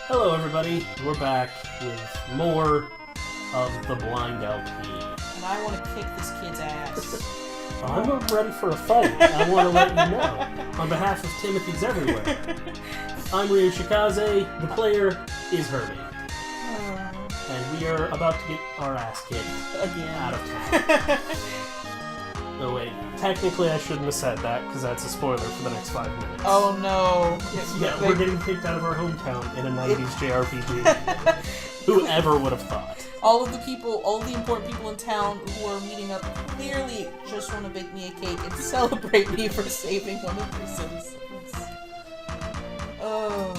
Hello everybody, we're back with more of the Blind LP. And I want to kick this kid's ass. I'm not ready for a fight, I want to let you know. On behalf of Timothy's Everywhere, I'm Ryu Shikaze, the player is Herbie. And we are about to get our ass kicked Again. out of town. No wait, technically I shouldn't have said that, because that's a spoiler for the next 5 minutes. Oh no. Yeah, we're getting kicked out of our hometown in a 90s JRPG. Whoever would have thought. All of the important people in town who are meeting up clearly just want to bake me a cake and celebrate me for saving one of their citizens. Oh.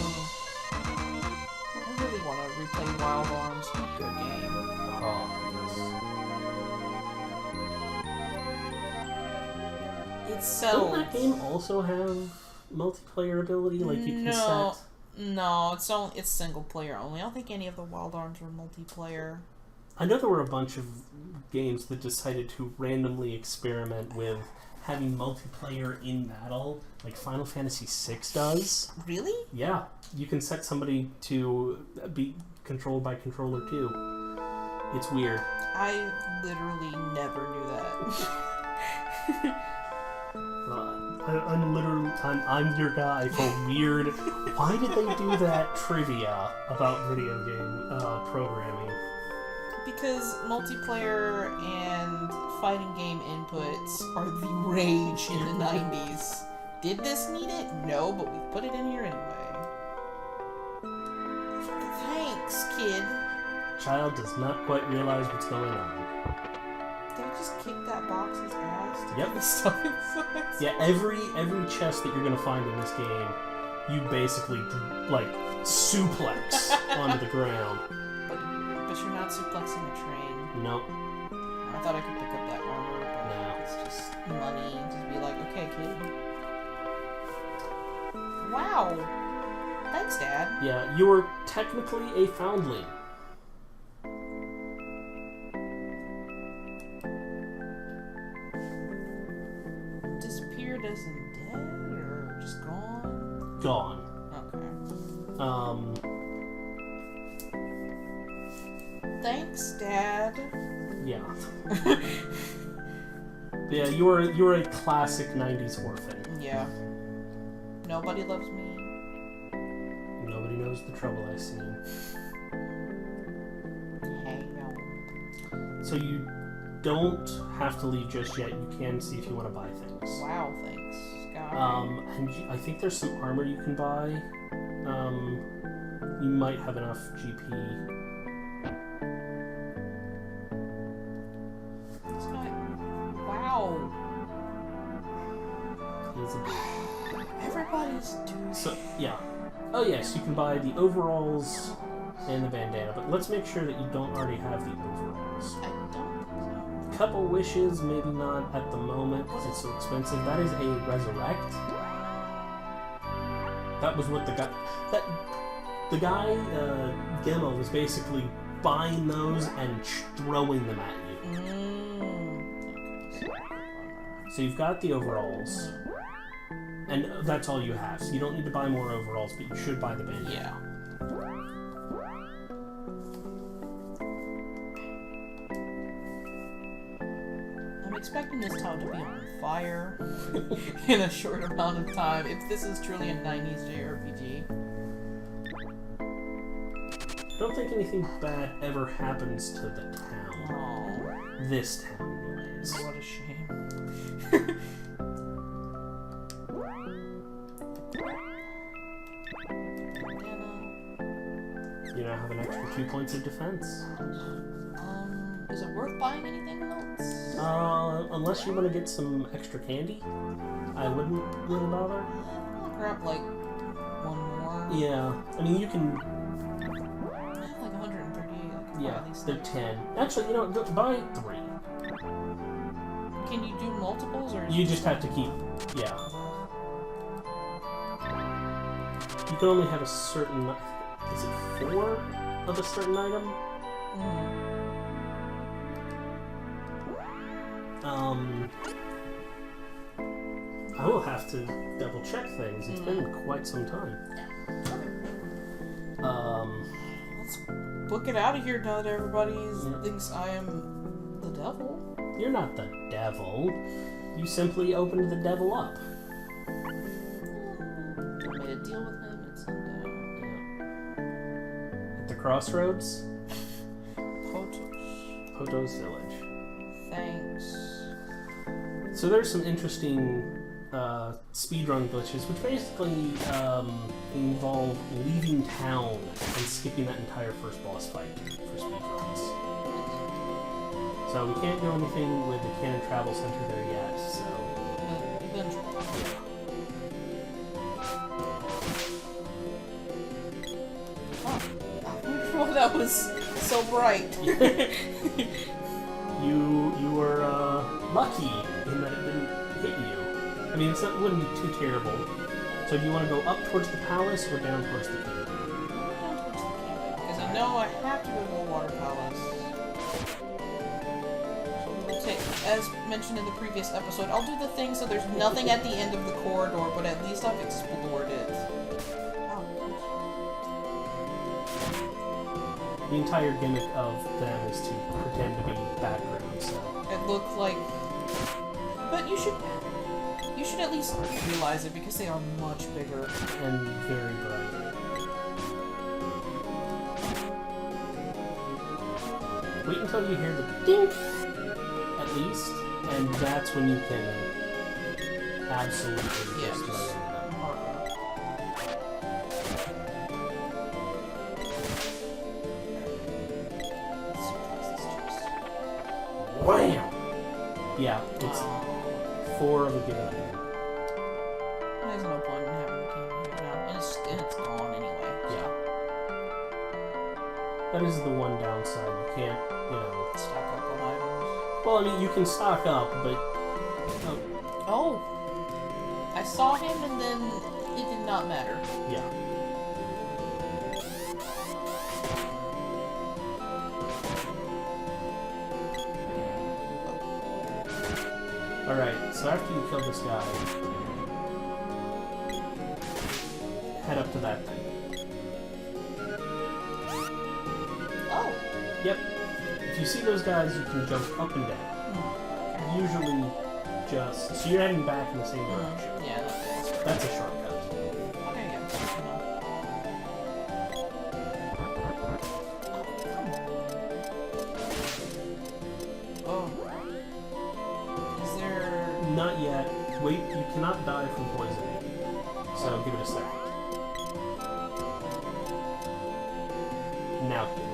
I really want to replay Wild Arms. Good game. Oh, It's settled. Doesn't that game also have multiplayer ability? Like you can set... No, it's single player only. I don't think any of the Wild Arms are multiplayer. I know there were a bunch of games that decided to randomly experiment with having multiplayer in battle, like Final Fantasy VI does. Really? Yeah, you can set somebody to be controlled by controller 2. It's weird. I literally never knew that. I'm your guy for weird. Why did they do that trivia about video game programming? Because multiplayer and fighting game inputs are the rage in the 90s. Did this need it? No, but we put it in here anyway. Thanks, kid. Child does not quite realize what's going on. Did I just kick that box's ass to Yep. get the stuff inside? Yeah, every chest that you're gonna find in this game, you basically like suplex onto the ground. But you're not suplexing a train. Nope. I thought I could pick up that armor, but No. it's just money. Just be like, okay, kid. Wow. Thanks, Dad. Yeah, you were technically a foundling. Disappeared as in dead or just gone? Gone. Okay. Thanks, Dad. Yeah. Yeah, you're a classic 90s orphan. Yeah. Nobody loves me. Nobody knows the trouble I've seen. Hang on. So you don't have to leave just yet. You can see if you want to buy things. Wow, thanks, Scott. And I think there's some armor you can buy. You might have enough GP. Scott. Wow. He's a bit. Everybody's doing. So yeah. Oh yes, you can buy the overalls and the bandana, but let's make sure that you don't already have the overalls. I don't think so. Couple wishes, maybe not at the moment because it's so expensive. That is a resurrect. That was what the guy Gemma was basically buying those and throwing them at you. Okay. So you've got the overalls, and that's all you have. So you don't need to buy more overalls, but you should buy the bandana. Yeah. I'm expecting this town to be on fire in a short amount of time, if this is truly a 90s JRPG. I don't think anything bad ever happens to the town. Oh, This town, anyways. what a shame. You now have an extra 2 points of defense. Is it worth buying anything else? Unless you want to get some extra candy, I wouldn't really bother. I'll grab like one more. Yeah, I mean you can. Like 138. I could buy Yeah, at least they're 10. Actually, you know, buy 3. Can you do multiples or? You just have to keep. Yeah. You can only have a certain. Is it 4 of a certain item? I will have to double check things. It's been quite some time. let's book it out of here now that everybody thinks I am the devil. You're not the devil. You simply opened the devil up. I made a deal with him at sundown. At the crossroads? Potos Village. Thanks. So there's some interesting speedrun glitches, which basically involve leaving town and skipping that entire first boss fight for speedruns. So we can't do anything with the Canon Travel Center there yet, so... Eventually. Oh, that was so bright. You were lucky in that it didn't hit you. I mean, it wouldn't be too terrible. So do you want to go up towards the palace or down towards the kingdom? Because I know I have to go to the water palace. So we'll take, as mentioned in the previous episode, I'll do the thing so there's nothing at the end of the corridor, but at least I've explored it. The entire gimmick of them is to pretend to be background, so... It looked like... But you should at least realize it because they are much bigger. And very bright. Wait until you hear the ding! At least, and that's when you can absolutely just murder them. Wham! Yeah, it's 4 of a given item. There's no point in having the king right now. And it's gone anyway. Yeah. That is the one downside. You can't, Stock up on items. Well, I mean, you can stock up, but... Oh! I saw him and then it did not matter. Yeah. Alright, so after you kill this guy, head up to that thing. Oh! Yep. If you see those guys, you can jump up and down. Usually just... So you're heading back in the same direction. Yeah, That's a shortcut. Okay, yeah. Oh. Is there... Not yet. Wait, you cannot die from poisoning. So give it a second. Now heal.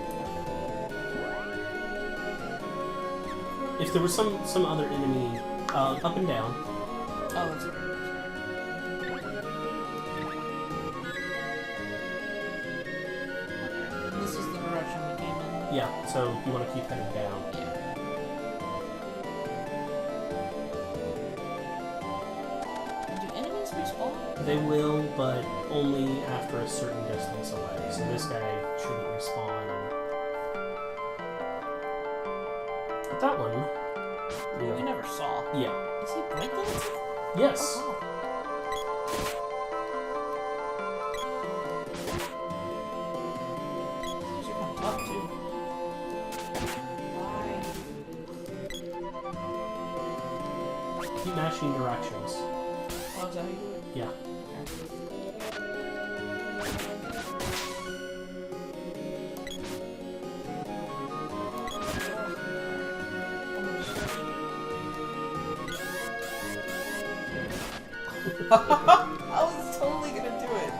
If there was some other enemy, up and down. Oh, that's right. This is the direction we came in. Yeah, so you want to keep heading down. Yeah. Do enemies respawn? They will, but only after a certain distance away. So this guy shouldn't respawn. But that one... We never saw. Yeah. Is he breakdancing? Yes. Oh, these are kind of tough, too. Why? Keep mashing directions. Oh, is that how you do it? Yeah. I was totally gonna do it.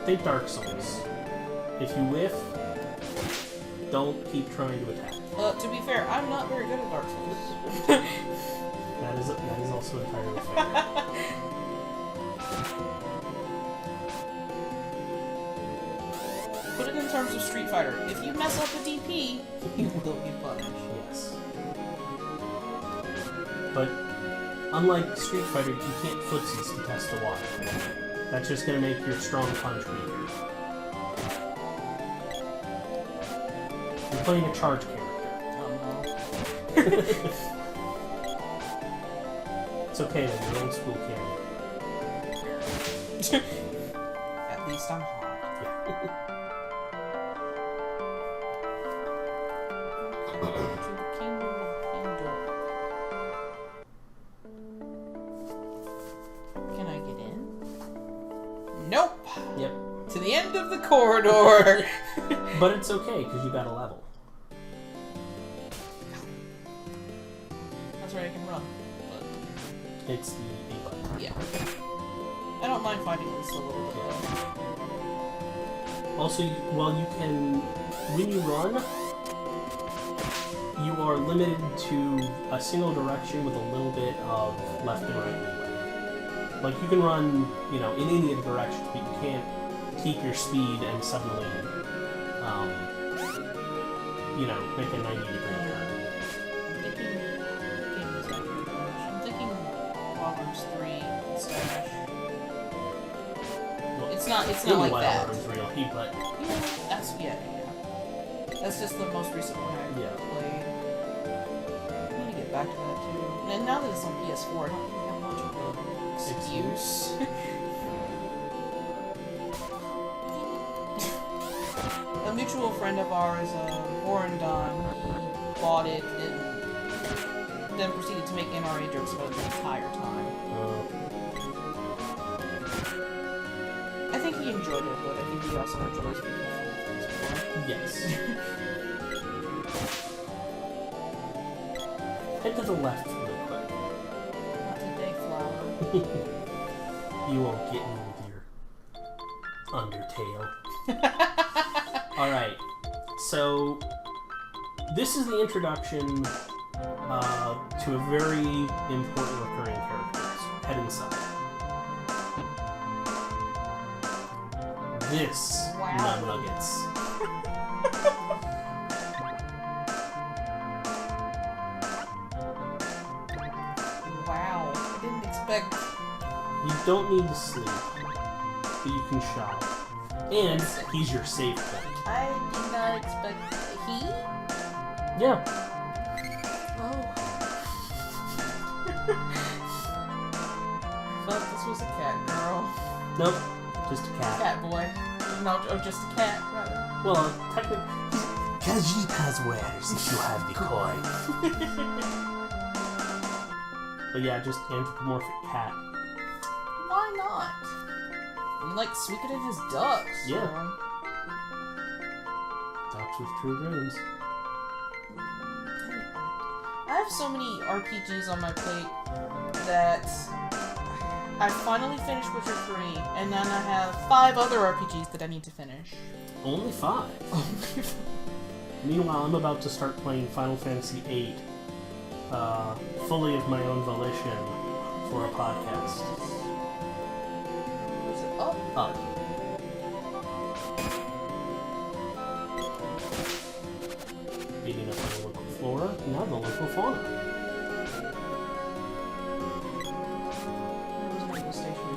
Think Dark Souls. If you whiff, don't keep trying to attack. To be fair, I'm not very good at Dark Souls. That is also entirely fair. Put it in terms of Street Fighter. If you mess up a DP, you will be punished. Yes. But unlike Street Fighter, you can't footsies to test the water. That's just gonna make your strong punch weaker. You're playing a charge character. Oh no. It's okay, though. You're old school Karen. At least I'm hot. To the kingdom of Pandora. Can I get in? Nope. Yep. To the end of the corridor. But it's okay, because you got a level. That's right, I can run. But It's the A button. yeah. I don't mind fighting this a little bit. Also, you can, when you run, you are limited to a single direction with a little bit of left and right leeway. Like, you can run, in any of the directions, but you can't keep your speed and suddenly, make a 90-degree turn. I'm thinking Proverbs 3 and Smash. Well, It's not Wild like that. Arms real heat, but Yeah. That's just the most recent one I Yeah. played. I need to get back to that too. And now that it's on PS4, I don't really have much of an excuse. A mutual friend of ours, Orandon, he bought it and then proceeded to make NRA jokes about it the entire time. I think he enjoyed it, but I think he also enjoys being yes. Head to the left real quick. Not today, Flower. You won't get me with your Undertale. Alright, so this is the introduction to a very important recurring character. Head inside. This, Wow. Nut Nuggets. Wow, I didn't expect. You don't need to sleep, but you can shop. And he's your save point. I did not expect he. Yeah. Oh. Thought this was a cat girl. Nope. Just a cat. Cat boy. No, oh, just a cat, rather. Well, technically, Khajiit wears if you have the coin. But yeah, just anthropomorphic cat. Why not? We like Suikoden his ducks. So. Yeah. Ducks with true dreams. I have so many RPGs on my plate that I finally finished Witcher 3, and then I have 5 other RPGs that I need to finish. Only 5. Meanwhile, I'm about to start playing Final Fantasy VIII, fully of my own volition, for a podcast. Was it up? Up. Beating up the local flora, now the local fauna. There was a radio station.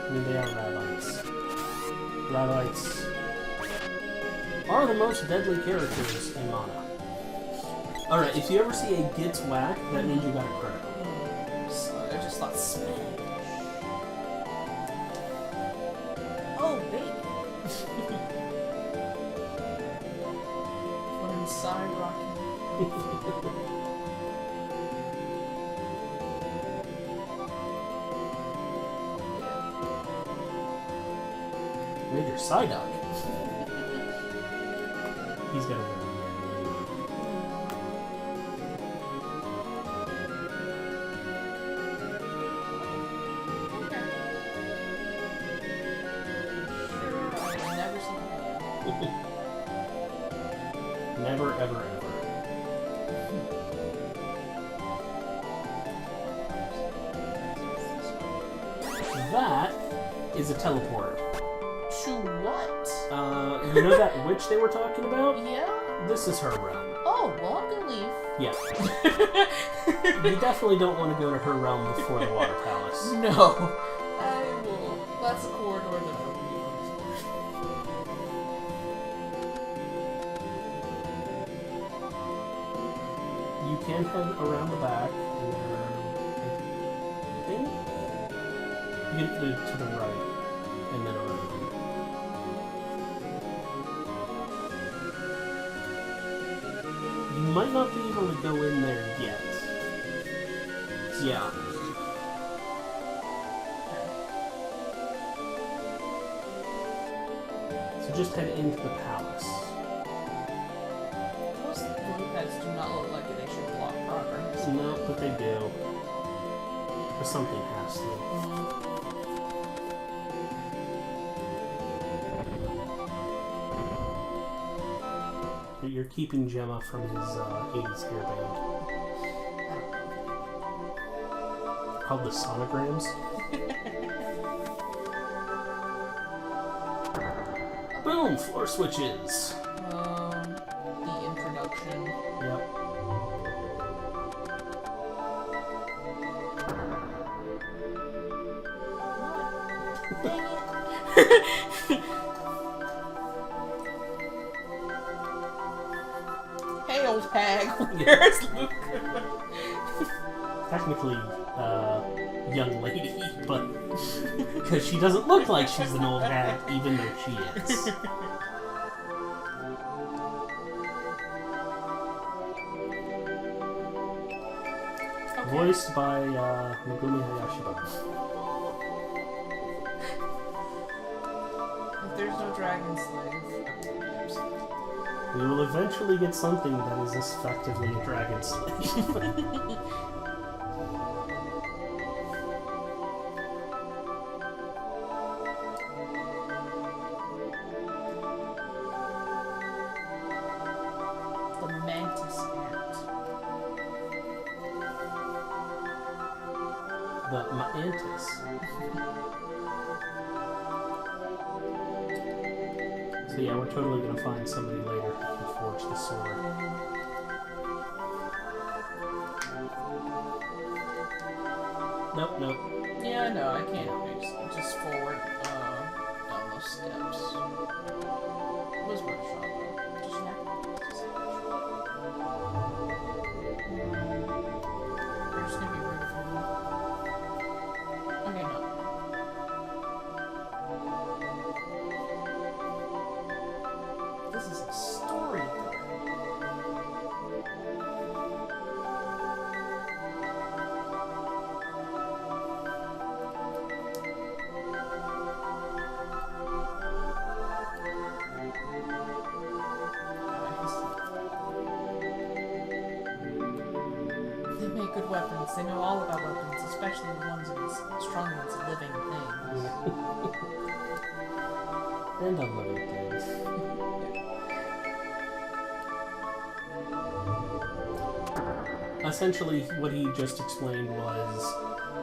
I mean, they are Rabites. Rabites are the most deadly characters in Mana. Alright, if you ever see a Gits whack, that means you got a critical. I just thought smash. Oh, baby. What inside rocking? Major Psyduck. He's got a very Never, ever, ever. That is a teleporter. To what? You know that witch they were talking about? Yeah? This is her realm. Oh, well, I'm gonna leave. Yeah. You definitely don't want to go to her realm before the Water Palace. No. I will. That's a corridor that I will You can head around the back, and there are think you get to the right, and then around. You might not be able to go in there yet. Yeah. So just head into the palace. Those blue heads do not look like they should block progress. No, but they do. Because something has to. You're keeping Gemma from his 80s hairband. Called the sonograms. Boom! Floor switches. The introduction. Yep. Hey, old hag, where's Luke? Technically, young lady, but because she doesn't look like she's an old hag, even though she is. Okay. Voiced by Megumi Hayashibara. If there's no dragon slave, We will eventually get something that is effectively a dragon slave. the mantis ant. The Mantis. So yeah, we're totally gonna find somebody later who can forge the sword. Nope, nope. Yeah, no, I can't. Just forward down those steps. Where's Workshop though? Does she have? We're just gonna be rude for them. Okay, no. This is a story thread. They make good weapons. They know all about weapons, especially the ones as strong as living things. And unlimited things. Essentially, what he just explained was,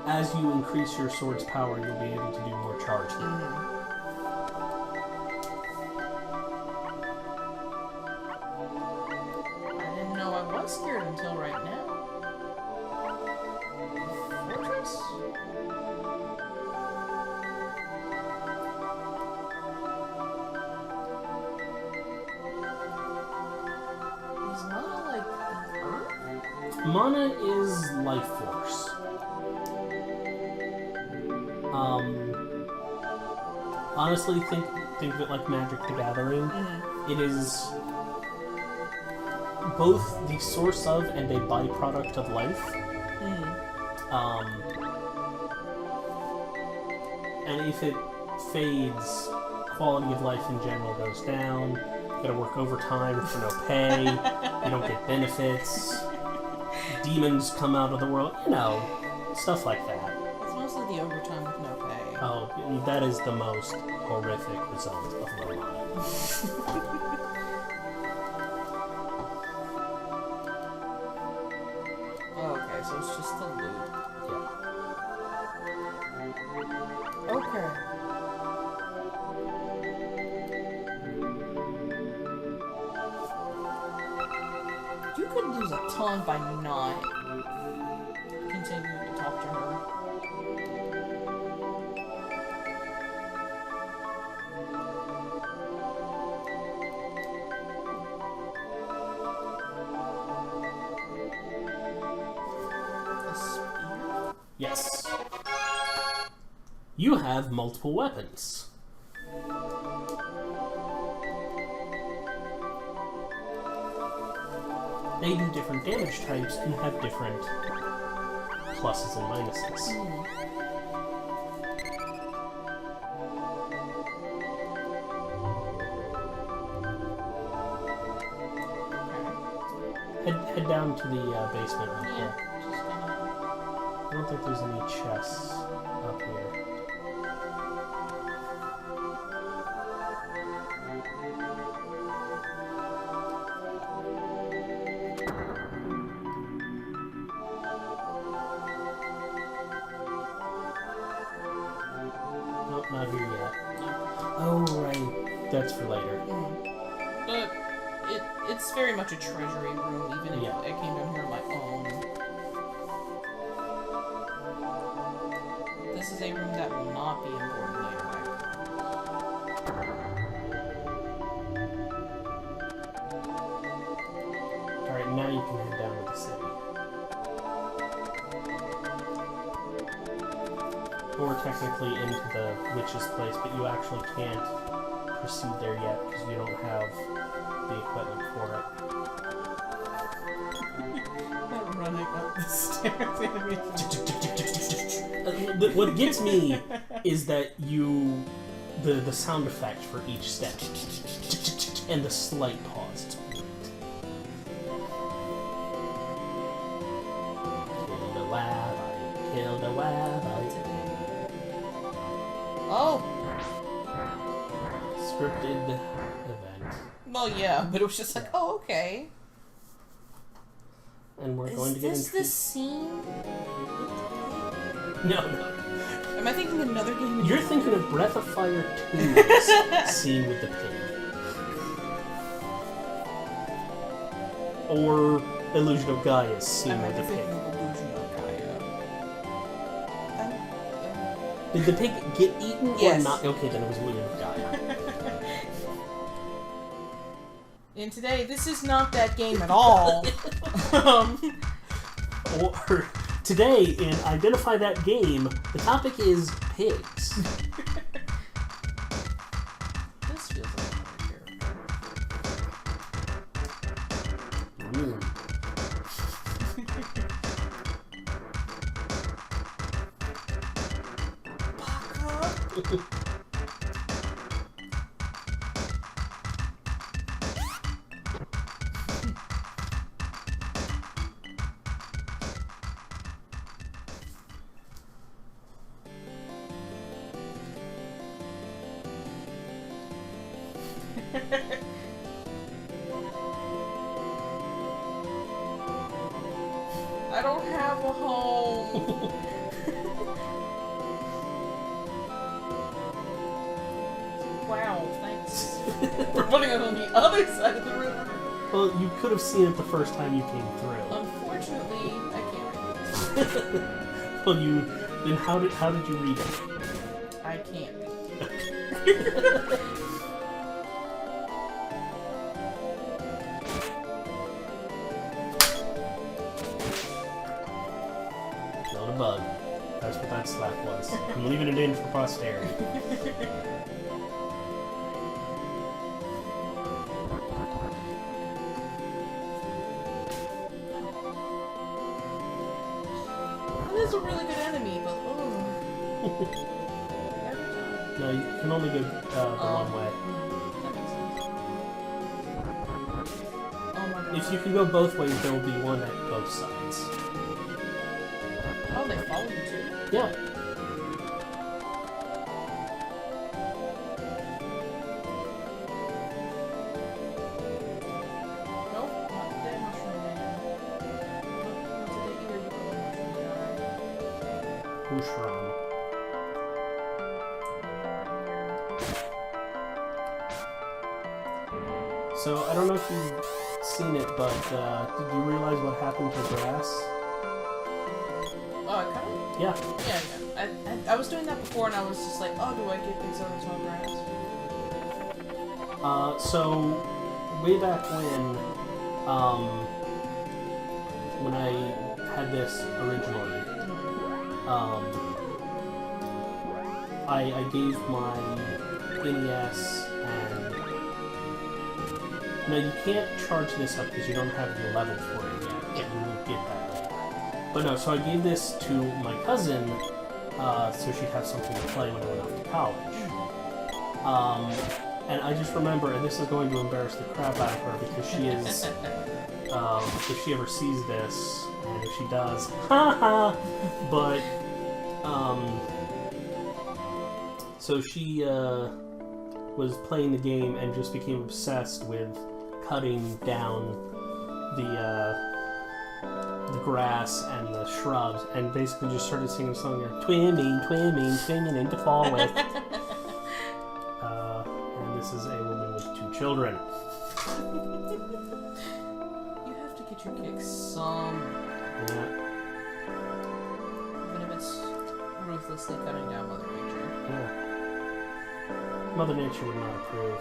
as you increase your sword's power, you'll be able to do more charge damage. I didn't know I was scared until right now. Fortress? Is Mana like the Earth? Mana is life force. Honestly, think of it like Magic the Gathering. It is both the source of and a byproduct of life. And if it fades, quality of life in general goes down. You gotta work overtime for no pay. You don't get benefits. Demons come out of the world. You know, stuff like that. It's mostly the overtime with no pay. Oh, that is the most horrific result of low mana. Okay, so it's just the loot. Yeah. Okay. You could lose a ton by not continuing to talk to her. A spear? Yes. You have multiple weapons. They do different damage types and have different pluses and minuses. Head down to the basement real quick. I don't think there's any chests up here. Nope, not here yet. Oh, right. That's for later. But it's very much a treasury room, even if I came down here on my own. This is a room that will not be important later. Alright, now you can head down to the city. Or technically into the witch's place, but you actually can't proceed there yet because you don't have the equipment for it. I'm running up the stairs. What gets me is that the sound effect for each step and the slight pause. It's great. Killed a wab, I killed a wab, Oh! Scripted event. Well, yeah, but it was just like, oh, okay. And we're going to get into... Is this the scene? No. Am I thinking another game? You're thinking of Breath of Fire 2's scene with the pig. Or Illusion of Gaia's scene with the pig. Illusion of Gaia. Did the pig get eaten or Yes. not? Okay, then it was Illusion of Gaia. And today, this is not that game at all. Or today, in Identify That Game, the topic is pigs. This feels like another character. Baka? I don't have a home. Wow, thanks for putting it on the other side of the river. Well, you could have seen it the first time you came through. Unfortunately, I can't read it. Well, then how did you read it? I can't read it. Not a bug. That's what that slap was. I'm leaving it in for posterity. That is a really good enemy, but No, you can only go the one way. Oh my god. If you can go both ways, there will be one at both sides. Oh, they follow you too? Yeah. Nope, not today, Mushroom Man. Not today either, you little mushroom guy. Mushroom. So, I don't know if you've seen it, but did you realize what happened to grass? Oh, I kind of... Yeah. Yeah. I was doing that before, and I was just like, oh, do I get these on grass? So, way back when I had this originally, I gave my NES and... Now, you can't charge this up because you don't have the level for it yet. Yeah. You will get that later. But no, so I gave this to my cousin so she'd have something to play when I went off to college. And I just remember, and this is going to embarrass the crap out of her because she is... if she ever sees this, and if she does, haha! But, so she, was playing the game and just became obsessed with cutting down the grass and the shrubs, and basically just started singing a song there, twimming, twimming, twimming into forest. And this is a woman with 2 children. You have to get your kicks some. Yeah. Even if it's ruthlessly cutting down Mother Nature. Yeah. Mother Nature would not approve.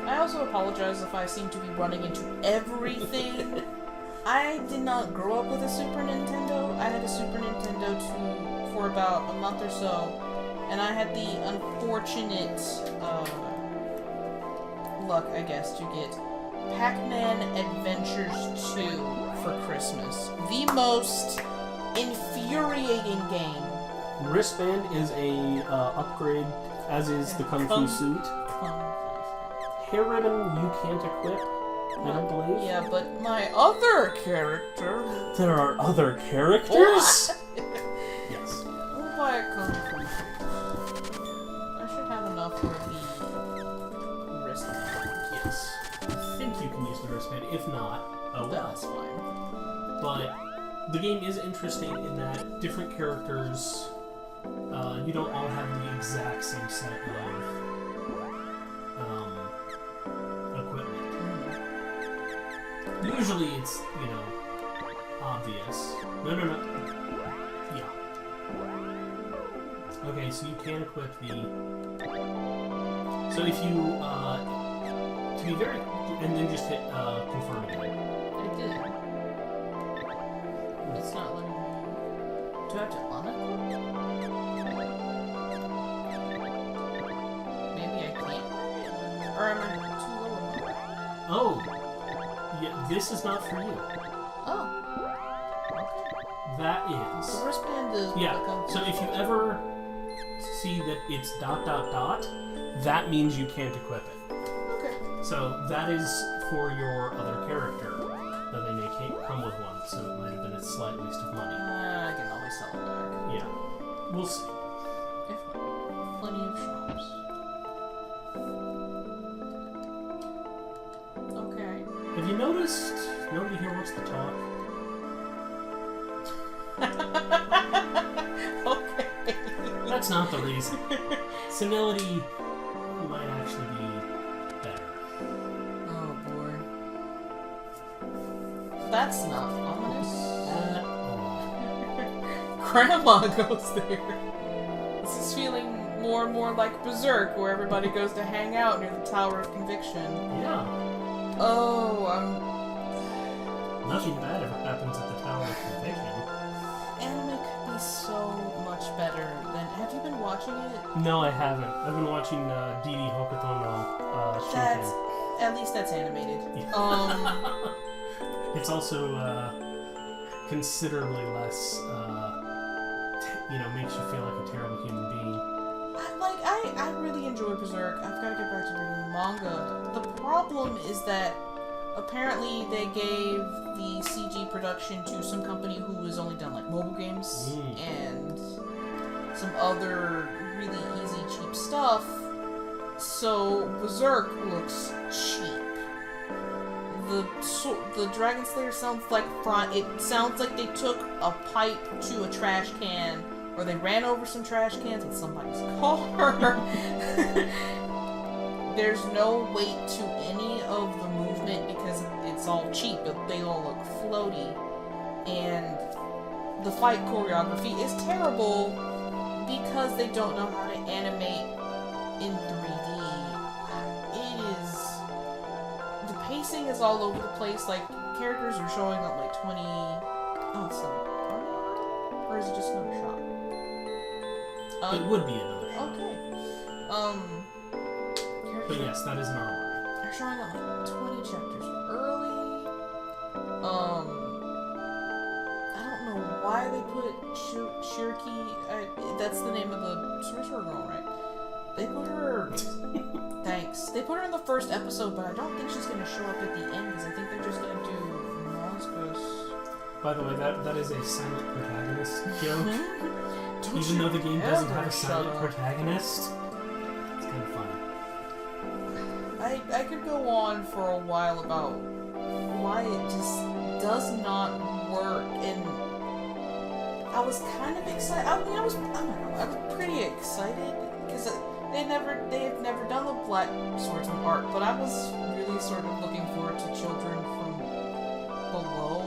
I also apologize if I seem to be running into everything. I did not grow up with a Super Nintendo. I had a Super Nintendo for about a month or so, and I had the unfortunate luck, I guess, to get Pac-Man Adventures 2 for Christmas. The most infuriating game. Wristband is a upgrade, as is the Kung Fu suit. Hair ribbon you can't equip, I don't believe. Yeah, but my other character... There are other characters? Yes. We'll buy a Kung Fu suit. I should have enough for the wristband. Yes. I think you can use the wristband. If not, oh well. That's fine. But the game is interesting in that different characters, you don't all have the exact same set of equipment. Usually it's, obvious. No. Yeah. Okay, so you can equip the... So if you, to be very... And then just hit, confirm again. I did. It's not letting me... Do I have to unequip? Maybe I can't? Or am I too low? Oh! Yeah, this is not for you. Oh. That The is. wristband is... Yeah, so if you ever see that it's ... that means you can't equip it. Okay. So that is for your other character, though they may come with one, so it might have been a slight waste of money. I can always sell it back. Yeah. We'll see. If not, plenty of shops. Okay. Have you noticed nobody here wants to talk? Okay. That's not the reason. Senility might actually be better. Oh boy. That's not ominous. Grandma goes there. This is feeling more and more like Berserk, where everybody goes to hang out near the Tower of Conviction. Yeah. Oh, Nothing bad ever happens at the Tower of Conviction. anime could be so much better than... Have you been watching it? No, I haven't. I've been watching Didi Hokuto no That's... Shinken. At least that's animated. It's also considerably less, makes you feel like a terrible human being. I really enjoy Berserk. I've got to get back to reading manga. The problem is that apparently they gave the CG production to some company who has only done like mobile games and some other really easy, cheap stuff. So Berserk looks cheap. The Dragon Slayer sounds like it sounds like they took a pipe to a trash can, or they ran over some trash cans with somebody's car. There's no weight to any of the movement because it's all cheap, but they all look floaty. And the fight choreography is terrible because they don't know how to animate in 3D. The pacing is all over the place. Like, characters are showing up like 20... Oh, it's or is it just another shot? It would be another show. Okay. But yes, that is an armory. They're showing up like 20 chapters early. I don't know why they put Shirky. That's the name of the sorcerer girl, right? They put her. Thanks. They put her in the first episode, but I don't think she's gonna show up at the end because I think they're just gonna do Moscos. By the way, that is a silent protagonist joke. Don't Even you though the game doesn't ever have a silent shut up. protagonist, it's kind of funny. I could go on for a while about why it just does not work, and I was kind of excited. I mean, I was pretty excited because they had never done the Black Swordsman arc, but I was really sort of looking forward to Children from Below.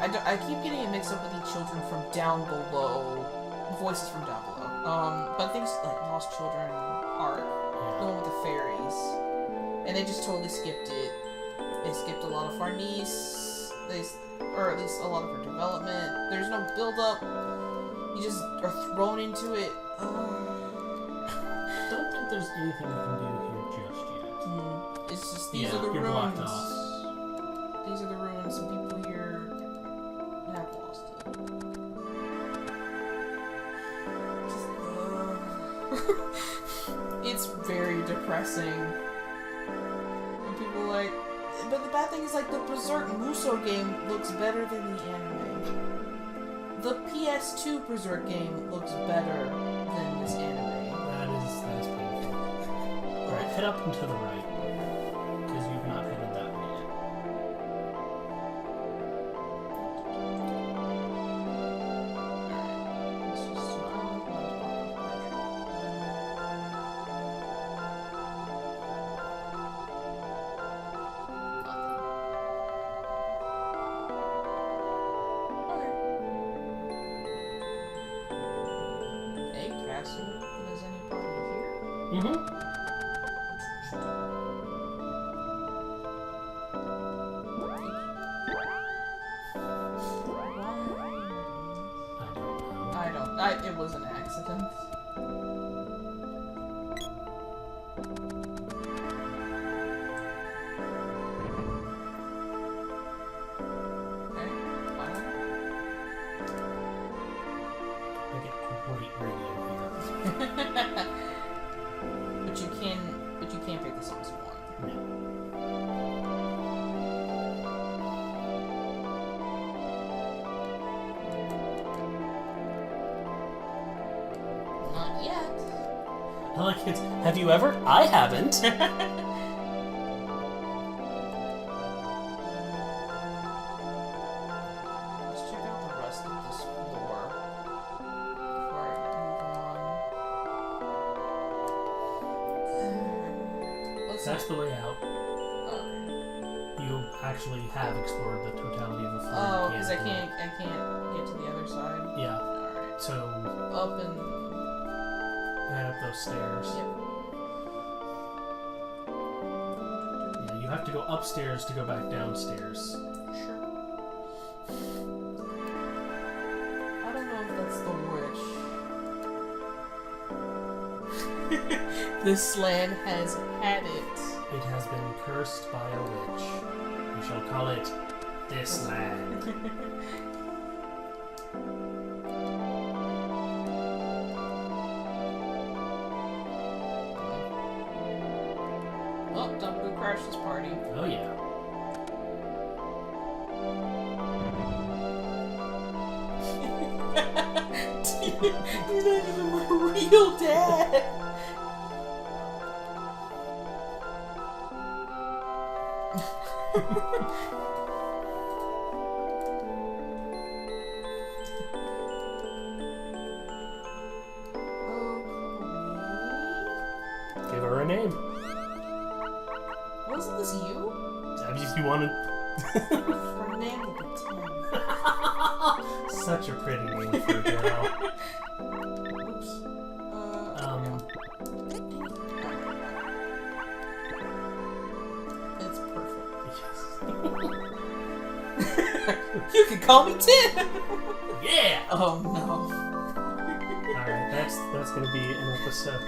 I keep getting it mixed up with the Children from Down Below, Voices from Down Below. But things like Lost Children arc, the one with the fairies, and they just totally skipped it. They skipped a lot of Farnese, or at least a lot of her development. There's no build up. You just are thrown into it. Don't think there's anything you can do here just yet. It's just these are the you're ruins. blocked off. These are the ruins. Some people here have lost it. It's very depressing. And people like, but the bad thing is like the Berserk Musou game looks better than the anime. The PS2 Berserk game looks better than this anime. That is painful. Alright, head up and to the right. Because you've not headed that way yet. Is anybody here? Mm-hmm. It was an accident. Okay, fine. I get great radio here. But you can't pick the songs you want. No. Not yet. I like it. Have you ever? I haven't. Let's check out the rest of this floor before I move on. That's the way out. Okay. You actually have explored the totality of the floor. Oh, You because I can't get to the other side. Yeah. Alright. So Up and head up those stairs. yep. Yeah, you have to go upstairs to go back downstairs. Sure. I don't know if that's the witch. This land has had it. It has been cursed by a witch. We shall call it this land. Oh, don't go crash this party. Oh yeah. You're not even my real dad. Give her a name. Wasn't this you? If you wanted. Her name will be Tim. Such a pretty name for a girl. Oops. It's perfect. Yes. You can call me Tim! Yeah! Oh no. Alright, That's going to be an episode.